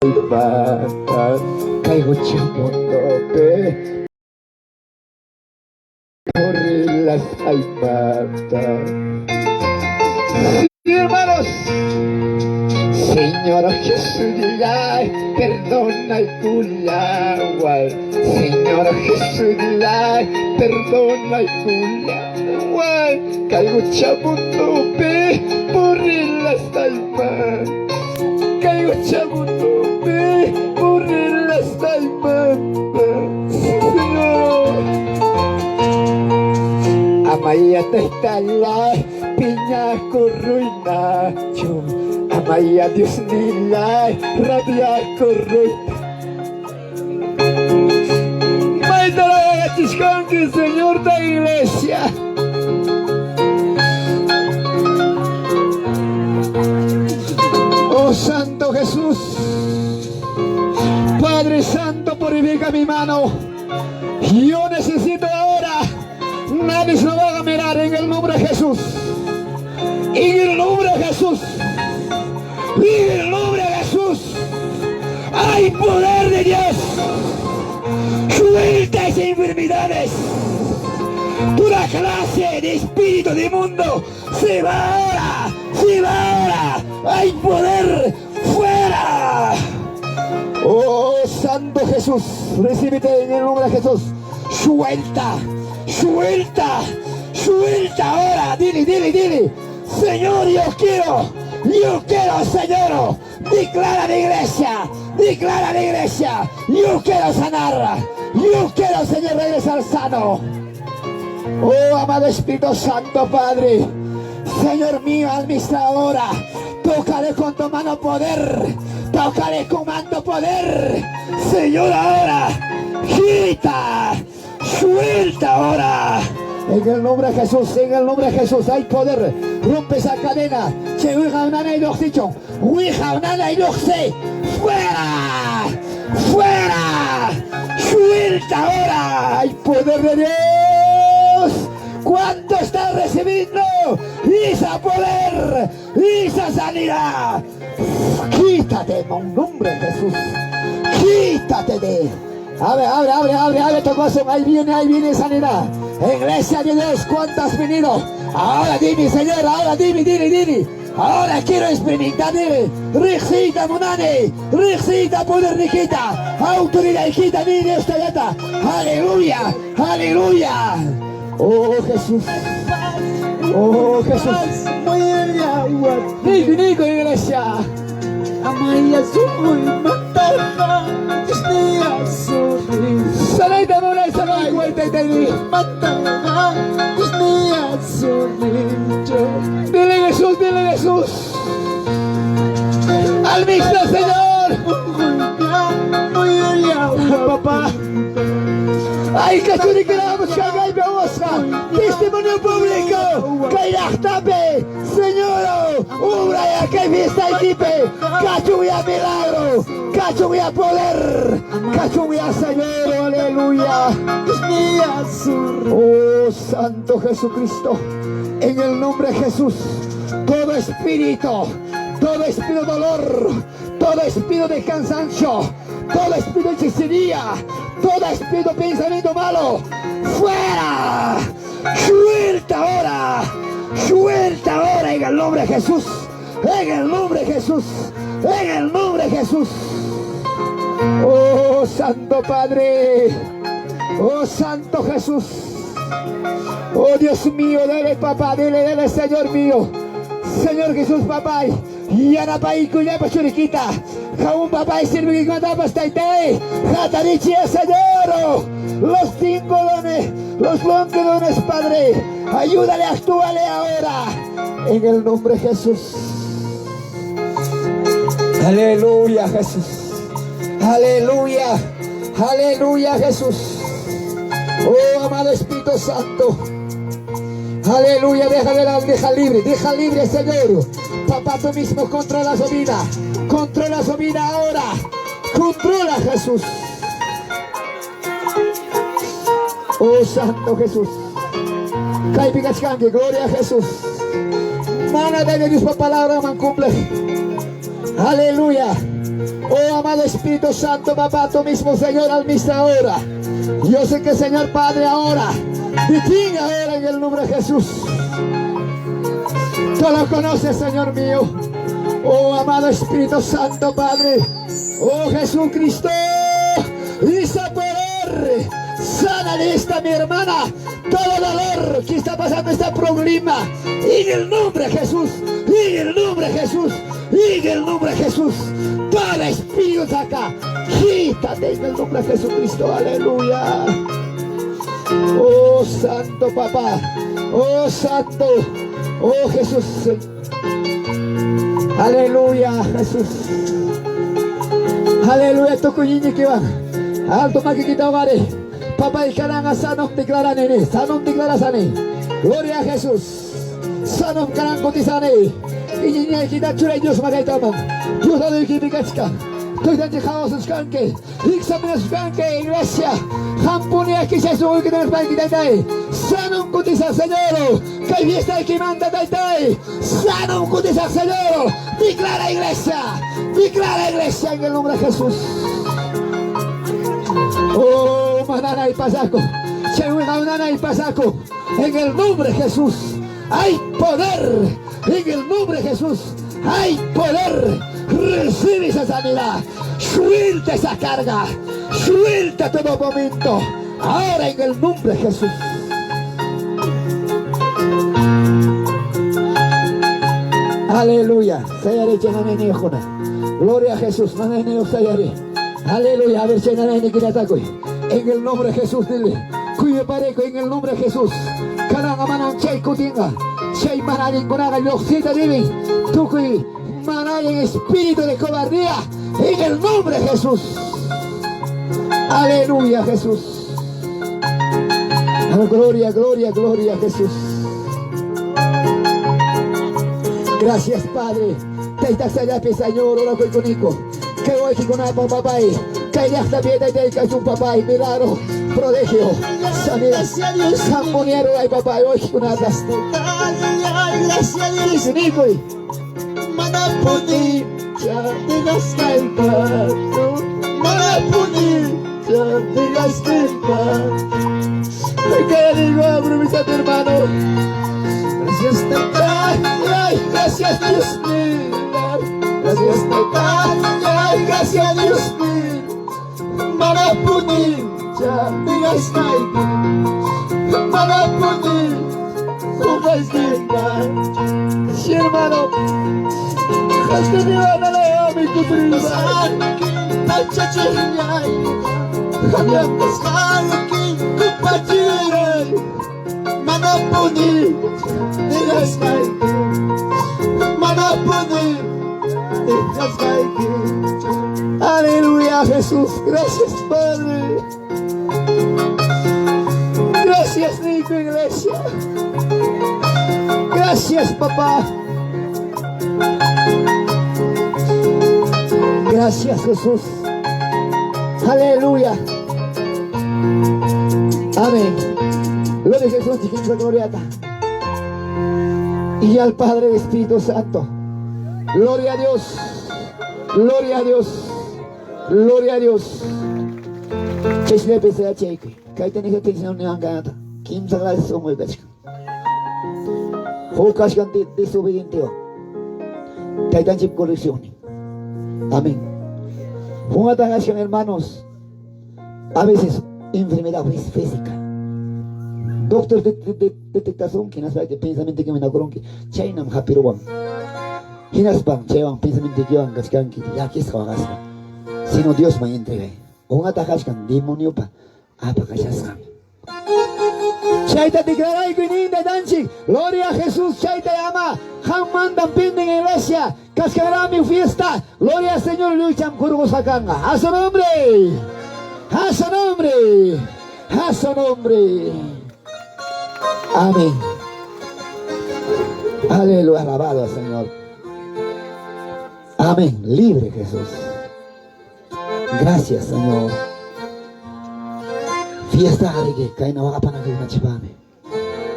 mata, caigo chamotope, corre las almatas. Sí, hermanos, Señor Jesús, ay, perdona el culagua. Señor Jesús, ay, perdona el culagua. Caigo chamotope, corre las almatas. Caigo chamotope, corre las almas. Señor, amaya te está la piña corruinacho. Amaya Dios ni la rabia corruina. Maitara Chiscanque, Señor de la iglesia. Oh Santo Jesús, Padre Santo, purifica mi mano. Yo necesito ahora, nadie se lo va a mirar en el nombre de Jesús. En el nombre de Jesús. En el nombre de Jesús. Hay poder de Dios. Suelta esas enfermedades. Toda clase de espíritu de mundo se va ahora. Se va ahora. Hay poder fuera. Oh Santo Jesús, recíbete en el nombre de Jesús. Suelta, suelta, suelta ahora. Dile, dile, dile. Señor, yo quiero, Señor. Declara la iglesia. Yo quiero sanar. Yo quiero, Señor, regresar sano. Oh amado Espíritu Santo, Padre. Señor mío, administra ahora. Tocaré con tu mano poder. Tocaré con mano poder. Señor, ahora. Quita. Suelta ahora. En el nombre de Jesús, en el nombre de Jesús hay poder. Rompe esa cadena. Fuera. Fuera. Suelta ahora. Hay poder de Dios. ¿Cuánto estás recibiendo? Esa poder, esa sanidad. Quítate en el nombre de Jesús. Quítate de. Abre tu corazón. Ahí viene sanidad. Iglesia de Dios, ¿cuánto has venido? Ahora dime, Señor, ahora dime. Ahora quiero experimentar, dime. Rixita Munane, Rixita poder Nikita, autoridad Nikita, dime esta gata. Aleluya, aleluya. Oh Jesús, oh Jesús. Nico, iglesia. Amaya sukul matata, Disney suri. Sanay tamo na sanay kuwenta tani. Matata, Disney suri. Dile Jesús. Al mismo Señor. Papá. Ay, kachuri queramos cargar de osca. Testimonio público. Kairachtape. Señor, obra ya que vista equipe. Cachuya milagro. Cachuya poder. Cachuya Señor. Aleluya. Oh Santo Jesucristo. En el nombre de Jesús. Todo espíritu de dolor. Todo espíritu de cansancio. Todo espíritu de hechicería. Todo espíritu de pensamiento malo. ¡Fuera! ¡Suelta ahora en el nombre de Jesús! En el nombre de Jesús. Oh Santo Padre. Oh Santo Jesús. Oh Dios mío, dale papá, dale Señor mío. Señor Jesús, papá. Yana pai kuya pachuriquita. Jaun papá y sirve que cuando pastaite. Jatarichia Señor. Los 5 dones, los 11 dones, Padre. Ayúdale, actúale ahora. En el nombre de Jesús. Aleluya, Jesús. Aleluya. Aleluya, Jesús. Oh, amado Espíritu Santo. Aleluya, deja libre, Señor. Papá, tú mismo controla su vida. Controla su vida ahora. Controla, Jesús. Oh, Santo Jesús. Caipicachcanque, gloria a Jesús. Mana de Dios, palabra man cumple. Aleluya. Oh amado Espíritu Santo, papá, tú mismo, Señor, al mismo ahora. Yo sé que, Señor Padre, ahora, distingue ahora en el nombre de Jesús. Tú lo conoces, Señor mío. Oh amado Espíritu Santo, Padre. Oh Jesucristo, hizo poder. Sana de esta mi hermana todo dolor que está pasando, este problema. En el nombre de Jesús, en el nombre de Jesús, en el nombre de Jesús. Todo espíritu acá, quítate en el nombre de Jesucristo. Aleluya. Oh Santo Papá, oh Santo, oh Jesús. Aleluya, Jesús. Aleluya, tu kunyini kiwa. Alto makikita vare. Papá y karanga sanom declara nene, sanom declara sane. Gloria a Jesús. Sanom karang kotisane. Iñiña kita churay Dios magaitama. Dios lo ikibikachka. Toitanti jaosos kanke. Ixaminas kanke iglesia. Hampunia que se sube que tenemos para quitar. Sanom kotisa Señor. Que fiesta que manda taitai. Sanom kotisa Señor. Declara iglesia. Declara iglesia en el nombre de Jesús. Oh, manana y pasaco, manana y pasaco, en el nombre de Jesús hay poder, en el nombre de Jesús hay poder. Recibe esa sanidad, suelta esa carga, suelta todo momento, ahora en el nombre de Jesús. Aleluya, sayare chenane jona, gloria a Jesús, nanene sayare. Aleluya, a ver si nadie ni quiere atacar. En el nombre de Jesús, dile. Cuide parejo, en el nombre de Jesús. Cada manan chay kutinga. Chay manan konaga yoxita dile. Tukui manan en espíritu de cobardía. En el nombre de Jesús. Aleluya, Jesús. Gloria, gloria, gloria a Jesús. Gracias, Padre. Te estás allá, Señor, ora con Nico. Que hoy con el papá que ya está bien de que es un papá y milagro, prodigio, sanidad, sanmoniero ay papá hoy con nada. Gracias a Dios, Nico. Manapuni, ya te gastas el pato. Manapuni, ya te gastas el pato. ¿Qué digo, abro mis hermanos? Gracias Dios mío. Gracias Dios mío. Manapuni, ya me gastai. Manapuni, subestima. Sí, hermano. Hasta mi van a la mi cutrina. Tachachiñay. Jamás aquí, compachiray. Manapuni, me gastai. Manapuni. Aleluya, Jesús. Gracias, Padre. Gracias, Nico, iglesia. Gracias, papá. Gracias, Jesús. Aleluya. Amén. Gloria a Jesús, chiquita gloriata. Y al Padre Espíritu Santo. Gloria a Dios, gloria a Dios, gloria a Dios. Chesle pese a cheque, que hay tenéis que tener una gana. Kim se agradece muy cachca. Focas que ante desobediente o. Que hay tan chip corrección. Amén. Fungatan acción, hermanos. A veces enfermedad física. Doctor de detectación que nos va a pensamiento que me da coronque. Chainam hapiroban. Hinas bang cewang pensamiento que van gaskan que ya que está gaskan. Sino Dios me entrega. Un atajaskan demonio pa apa kasaskan. Chaita declara y cuininda danchi. Gloria a Jesús. Chaita llama. Jamanda pinden en iglesia. Cascará mi fiesta. Gloria al Señor. Luchan curvo sacanga. A su nombre. A su nombre. A su nombre. Amén. Aleluya. Alabado al Señor. Amén. Libre Jesús. Gracias, Señor. Fiesta que cae na waka pana que una chipame.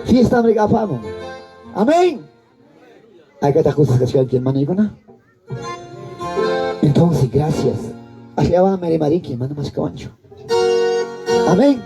Fiesta mereka apamo. Amén. Hay que cosas que quien manico na. Entonces, gracias. Allá va Mere Mariqui, hermano más cabancho. Amén.